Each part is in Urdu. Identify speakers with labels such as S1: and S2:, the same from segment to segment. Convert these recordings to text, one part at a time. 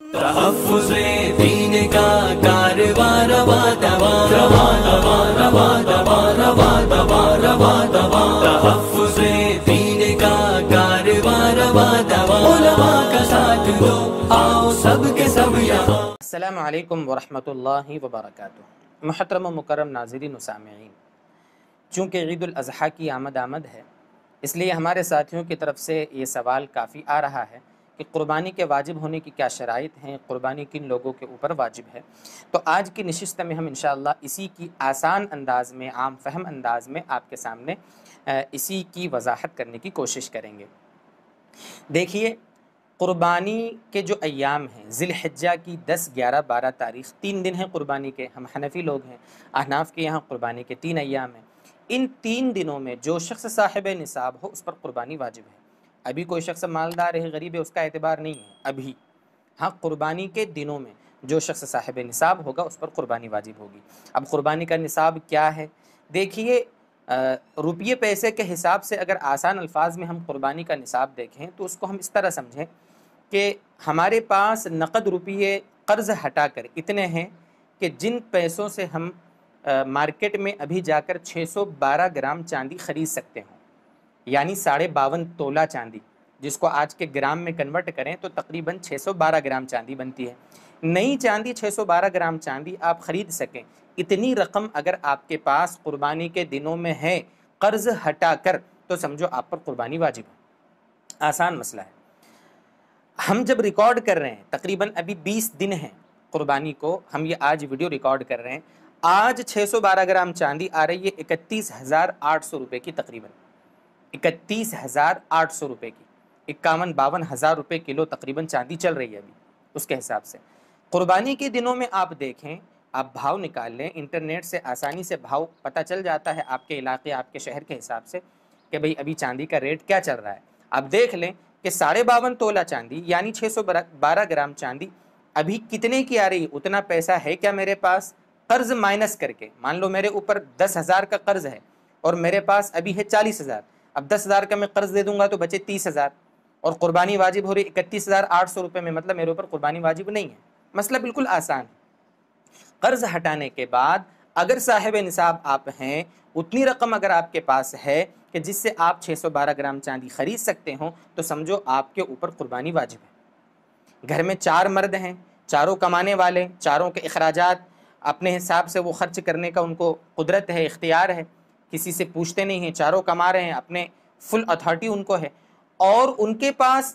S1: تحفظ-E-Deen کا کارواں رواں رواں رواں رواں رواں رواں رواں رواں رواں رواں تحفظ-E-Deen کا کارواں رواں رواں علماء کا ساتھ دو آؤ سب کے سب یہاں۔
S2: السلام علیکم ورحمۃ اللہ وبرکاتہ۔ محترم و مکرم ناظرین و سامعین، چونکہ عید الاضحیٰ کی آمد ہے، اس لیے ہمارے ساتھیوں کی طرف سے یہ سوال کافی آ رہا ہے کہ قربانی کے واجب ہونے کی کیا شرائط ہیں، قربانی کن لوگوں کے اوپر واجب ہے۔ تو آج کی نشست میں ہم انشاءاللہ اسی کی آسان انداز میں، عام فہم انداز میں آپ کے سامنے اسی کی وضاحت کرنے کی کوشش کریں گے۔ دیکھیے، قربانی کے جو ایام ہیں، ذی الحجہ کی 10، 11، 12 تاریخ، 3 دن ہیں قربانی کے۔ ہم حنفی لوگ ہیں، احناف کے یہاں قربانی کے 3 ایام ہیں۔ ان 3 دنوں میں جو شخص صاحب نصاب ہو اس پر قربانی واجب ہے۔ ابھی کوئی شخص مالدار ہے، غریب ہے، اس کا اعتبار نہیں ہے ابھی۔ ہاں، قربانی کے دنوں میں جو شخص صاحب نصاب ہوگا اس پر قربانی واجب ہوگی۔ اب قربانی کا نصاب کیا ہے؟ دیکھیے، روپیے پیسے کے حساب سے اگر آسان الفاظ میں ہم قربانی کا نصاب دیکھیں تو اس کو ہم اس طرح سمجھیں کہ ہمارے پاس نقد روپیے قرض ہٹا کر اتنے ہیں کہ جن پیسوں سے ہم مارکیٹ میں ابھی جا کر 612 گرام چاندی خرید سکتے ہوں، یعنی 52.5 تولہ چاندی، جس کو آج کے گرام میں کنورٹ کریں تو تقریباً 612 گرام چاندی بنتی ہے۔ نئی چاندی 612 گرام چاندی آپ خرید سکیں، اتنی رقم اگر آپ کے پاس قربانی کے دنوں میں ہے قرض ہٹا کر، تو سمجھو آپ پر قربانی واجب ہے۔ آسان مسئلہ ہے۔ ہم جب ریکارڈ کر رہے ہیں، تقریباً ابھی 20 دن ہیں قربانی کو، ہم یہ آج ویڈیو ریکارڈ کر رہے ہیں، آج 612 گرام چاندی آ رہی ہے 31,800 روپے کی، تقریباً 31,800 روپے کی، 51-52 روپے کلو تقریباً چاندی چل رہی ہے ابھی اس کے حساب سے۔ قربانی کے دنوں میں آپ دیکھیں، آپ بھاؤ نکال لیں، انٹرنیٹ سے آسانی سے بھاؤ پتہ چل جاتا ہے آپ کے علاقے، آپ کے شہر کے حساب سے کہ بھئی ابھی چاندی کا ریٹ کیا چل رہا ہے۔ آپ دیکھ لیں کہ 52.5 تولہ چاندی یعنی 612 گرام چاندی ابھی کتنے کی آ رہی ہے؟ اتنا پیسہ ہے کیا میرے پاس؟ قرض مائنس کر کے مان لو میرے اوپر 10,000 کا قرض ہے اور میرے پاس ابھی ہے 40,000، اب 10,000 کا میں قرض دے دوں گا تو بچے 30,000، اور قربانی واجب ہو رہی 31,800 روپے میں، مطلب میرے اوپر قربانی واجب نہیں ہے۔ مسئلہ بالکل آسان ہے۔ قرض ہٹانے کے بعد اگر صاحب نصاب آپ ہیں، اتنی رقم اگر آپ کے پاس ہے کہ جس سے آپ 612 گرام چاندی خرید سکتے ہوں، تو سمجھو آپ کے اوپر قربانی واجب ہے۔ گھر میں 4 مرد ہیں، چاروں کمانے والے، چاروں کے اخراجات اپنے حساب سے وہ خرچ کرنے کا ان کو قدرت ہے، اختیار ہے، کسی سے پوچھتے نہیں ہیں، چاروں کما رہے ہیں، اپنے فل اتھارٹی ان کو ہے، اور ان کے پاس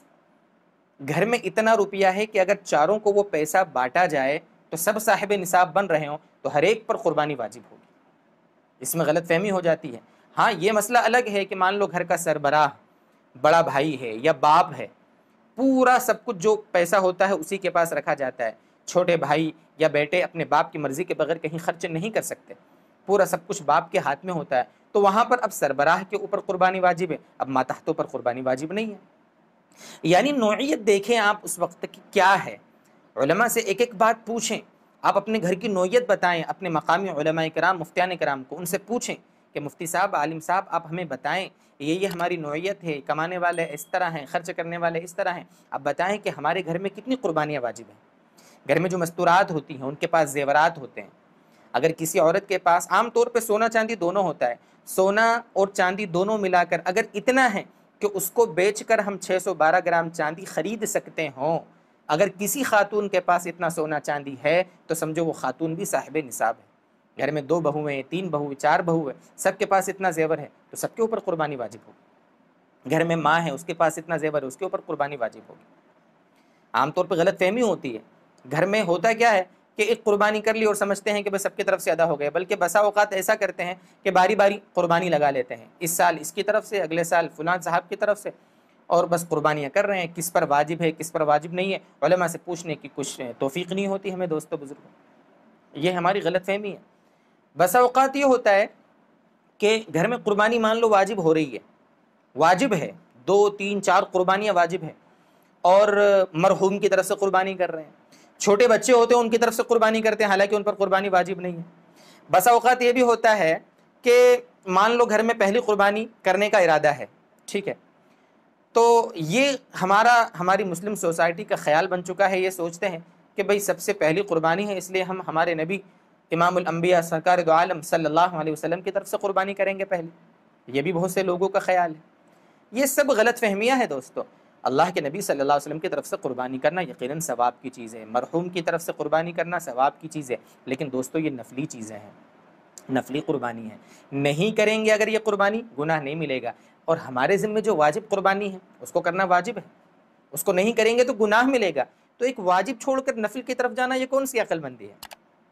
S2: گھر میں اتنا روپیہ ہے کہ اگر چاروں کو وہ پیسہ بانٹا جائے تو سب صاحب نصاب بن رہے ہوں تو ہر ایک پر قربانی واجب ہوگی۔ اس میں غلط فہمی ہو جاتی ہے۔ ہاں، یہ مسئلہ الگ ہے کہ مان لو گھر کا سربراہ بڑا بھائی ہے یا باپ ہے، پورا سب کچھ جو پیسہ ہوتا ہے اسی کے پاس رکھا جاتا ہے، چھوٹے بھائی یا بیٹے اپنے باپ کی مرضی کے بغیر کہیں خرچ نہیں کر سکتے، پورا سب کچھ باپ کے ہاتھ میں ہوتا ہے، تو وہاں پر اب سربراہ کے اوپر قربانی واجب ہے، اب ماتحتوں پر قربانی واجب نہیں ہے۔ یعنی نوعیت دیکھیں آپ اس وقت کی کیا ہے، علماء سے ایک ایک بات پوچھیں، آپ اپنے گھر کی نوعیت بتائیں، اپنے مقامی علماء کرام، مفتیان کرام کو ان سے پوچھیں کہ مفتی صاحب، عالم صاحب، آپ ہمیں بتائیں یہ ہماری نوعیت ہے، کمانے والے اس طرح ہیں، خرچ کرنے والے اس طرح ہیں، آپ بتائیں کہ ہمارے گھر میں کتنی قربانیاں واجب ہیں۔ گھر میں جو مستورات ہوتی ہیں، ان کے پاس زیورات ہوتے ہیں، اگر کسی عورت کے پاس عام طور پہ سونا چاندی دونوں ہوتا ہے، سونا اور چاندی دونوں ملا کر اگر اتنا ہے کہ اس کو بیچ کر ہم 612 گرام چاندی خرید سکتے ہوں، اگر کسی خاتون کے پاس اتنا سونا چاندی ہے تو سمجھو وہ خاتون بھی صاحب نصاب ہے۔ گھر میں 2 بہو ہیں، 3 بہو ہیں، 4 بہو ہیں، سب کے پاس اتنا زیور ہے تو سب کے اوپر قربانی واجب ہوگی۔ گھر میں ماں ہے، اس کے پاس اتنا زیور ہے، اس کے اوپر قربانی واجب ہوگی۔ عام طور پہ غلط فہمی ہوتی ہے، گھر میں ہوتا کیا ہے کہ ایک قربانی کر لی اور سمجھتے ہیں کہ بس سب کی طرف سے ادا ہو گئے، بلکہ بسا اوقات ایسا کرتے ہیں کہ باری باری قربانی لگا لیتے ہیں، اس سال اس کی طرف سے، اگلے سال فلان صاحب کی طرف سے، اور بس قربانیاں کر رہے ہیں۔ کس پر واجب ہے، کس پر واجب نہیں ہے، علماء سے پوچھنے کی کچھ توفیق نہیں ہوتی ہمیں دوستو بزرگوں۔ یہ ہماری غلط فہمی ہے۔ بسا اوقات یہ ہوتا ہے کہ گھر میں قربانی مان لو واجب ہو رہی ہے، واجب ہے، 2، 3، 4 قربانیاں واجب ہیں، اور مرحوم کی طرف سے قربانی کر رہے ہیں، چھوٹے بچے ہوتے ہیں ان کی طرف سے قربانی کرتے ہیں، حالانکہ ان پر قربانی واجب نہیں ہے۔ بسا اوقات یہ بھی ہوتا ہے کہ مان لو گھر میں پہلی قربانی کرنے کا ارادہ ہے، ٹھیک ہے، تو یہ ہماری مسلم سوسائٹی کا خیال بن چکا ہے، یہ سوچتے ہیں کہ بھئی سب سے پہلی قربانی ہے، اس لیے ہم ہمارے نبی امام الانبیاء سرکار دو عالم صلی اللہ علیہ وسلم کی طرف سے قربانی کریں گے پہلے۔ یہ بھی بہت سے لوگوں کا خیال ہے۔ یہ سب غلط فہمیاں ہیں دوستو۔ اللہ کے نبی صلی اللہ علیہ وسلم کی طرف سے قربانی کرنا یقیناً ثواب کی چیز ہے، مرحوم کی طرف سے قربانی کرنا ثواب کی چیز ہے، لیکن دوستو یہ نفلی چیزیں ہیں، نفلی قربانی ہے۔ نہیں کریں گے اگر یہ قربانی، گناہ نہیں ملے گا، اور ہمارے ذمہ جو واجب قربانی ہے اس کو کرنا واجب ہے، اس کو نہیں کریں گے تو گناہ ملے گا۔ تو ایک واجب چھوڑ کر نفل کی طرف جانا یہ کون سی عقل مندی ہے؟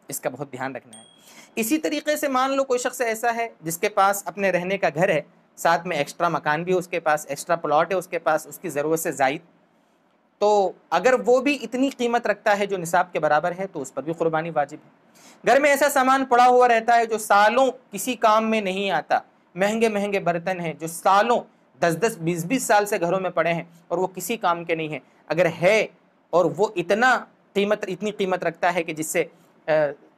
S2: اس کا بہت دھیان رکھنا ہے۔ اسی طریقے سے مان لو کوئی شخص ایسا ہے جس کے پاس اپنے رہنے کا گھر ہے، ساتھ میں ایکسٹرا مکان بھی ہے، اس کے پاس ایکسٹرا پلاٹ ہے، اس کے پاس اس کی ضرورت سے زائد، تو اگر وہ بھی اتنی قیمت رکھتا ہے جو نصاب کے برابر ہے تو اس پر بھی قربانی واجب ہے۔ گھر میں ایسا سامان پڑا ہوا رہتا ہے جو سالوں کسی کام میں نہیں آتا، مہنگے مہنگے برتن ہیں جو سالوں 10 20 سال سے گھروں میں پڑے ہیں اور وہ کسی کام کے نہیں ہیں، اگر ہے اور وہ اتنی قیمت رکھتا ہے کہ جس سے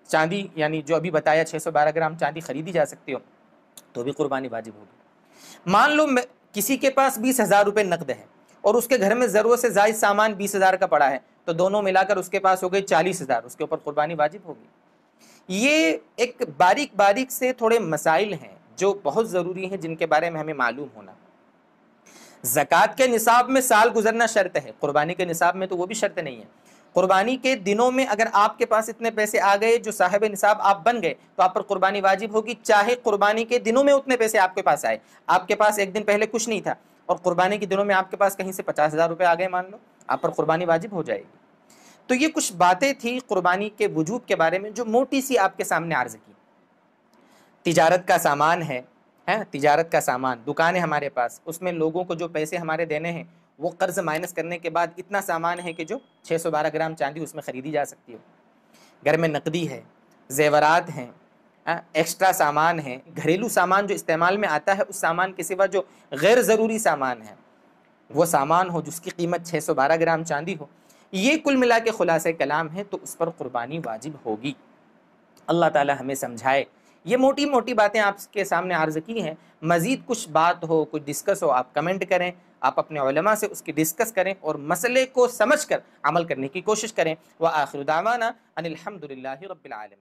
S2: چاندی، یعنی جو ابھی بتایا 612 گرام چاندی خریدی جا سکتی ہو، تو بھی قربانی واجب ہوگی۔ مان لو کسی کے پاس 20,000 روپے نقد ہے اور اس کے گھر میں ضرورت سے زائد سامان 20,000 کا پڑا ہے، تو دونوں ملا کر اس کے پاس ہو گئی 40,000، اس کے اوپر قربانی واجب ہوگی۔ یہ ایک باریک باریک سے تھوڑے مسائل ہیں جو بہت ضروری ہیں، جن کے بارے میں ہمیں معلوم ہونا۔ زکوٰۃ کے نصاب میں سال گزرنا شرط ہے، قربانی کے نصاب میں تو وہ بھی شرط نہیں ہے۔ قربانی کے دنوں میں اگر آپ کے پاس اتنے پیسے آ گئے جو صاحب نصاب آپ بن گئے تو آپ پر قربانی واجب ہوگی، چاہے قربانی کے دنوں میں اتنے پیسے آپ کے پاس آئے۔ آپ کے پاس ایک دن پہلے کچھ نہیں تھا اور قربانی کے دنوں میں آپ کے پاس کہیں سے 50,000 روپے آ گئے، مان لو آپ پر قربانی واجب ہو جائے گی۔ تو یہ کچھ باتیں تھیں قربانی کے وجوب کے بارے میں جو موٹی سی آپ کے سامنے عرض کی۔ تجارت کا سامان ہے، تجارت کا سامان، دکان ہے ہمارے پاس، اس میں لوگوں کو جو پیسے ہمارے دینے ہیں وہ قرض مائنس کرنے کے بعد اتنا سامان ہے کہ جو 612 گرام چاندی اس میں خریدی جا سکتی ہو۔ گھر میں نقدی ہے، زیورات ہیں، ایکسٹرا سامان ہے، گھریلو سامان جو استعمال میں آتا ہے، اس سامان کے سوا جو غیر ضروری سامان ہے وہ سامان ہو جس کی قیمت 612 گرام چاندی ہو، یہ کل ملا کے خلاصہ کلام ہے، تو اس پر قربانی واجب ہوگی۔ اللہ تعالی ہمیں سمجھائے۔ یہ موٹی موٹی باتیں آپ کے سامنے عرض کی ہیں، مزید کچھ بات ہو، کچھ ڈسکس ہو، آپ کمنٹ کریں، آپ اپنے علماء سے اس کی ڈسکس کریں اور مسئلے کو سمجھ کر عمل کرنے کی کوشش کریں۔ وآخر دعوانا ان الحمد للہ رب العالمین۔